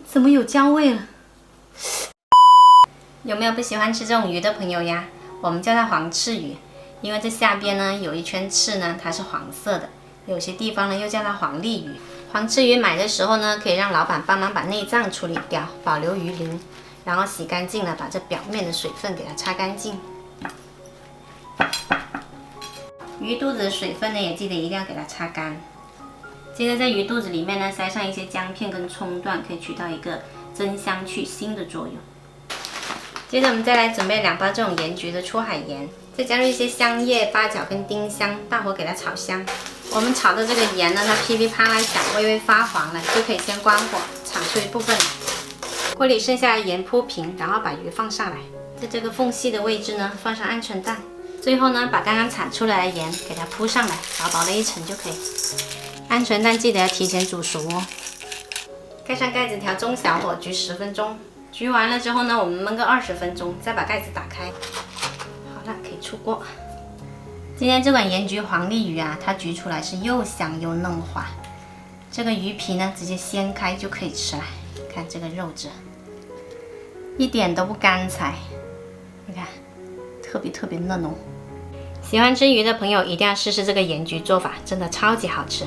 怎么有焦味了？有没有不喜欢吃这种鱼的朋友呀？我们叫它黄翅鱼，因为这下边呢有一圈翅呢，它是黄色的，有些地方呢又叫它黄鲢鱼。黄翅鱼买的时候呢，可以让老板帮忙把内脏处理掉，保留鱼鳞，然后洗干净了，把这表面的水分给它擦干净。鱼肚子的水分呢，也记得一定要给它擦干。接着在鱼肚子里面呢，塞上一些姜片跟葱段，可以起到一个增香去腥的作用。接着我们再来准备2包这种盐焗的粗海盐，再加入一些香叶、八角跟丁香，大火给它炒香。我们炒的这个盐呢，它噼里啪啦响，微微发黄了，就可以先关火，炒出一部分来。锅里剩下的盐铺平，然后把鱼放上来，在这个缝隙的位置呢，放上鹌鹑蛋。最后呢，把刚刚铲出来的盐给它铺上来，薄薄的一层就可以。鹌鹑蛋记得要提前煮熟哦。盖上盖子，调中小火焗10分钟。焗完了之后呢，我们焖个20分钟，再把盖子打开。好了，可以出锅。今天这款盐焗黄鲢鱼啊，它焗出来是又香又嫩滑。这个鱼皮呢，直接掀开就可以吃了。看这个肉质，一点都不干柴，你看，特别嫩哦。喜欢吃鱼的朋友一定要试试这个盐焗做法，真的超级好吃。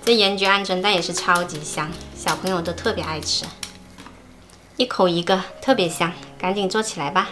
这盐焗鹌鹑蛋也是超级香，小朋友都特别爱吃。一口一个，特别香，赶紧做起来吧。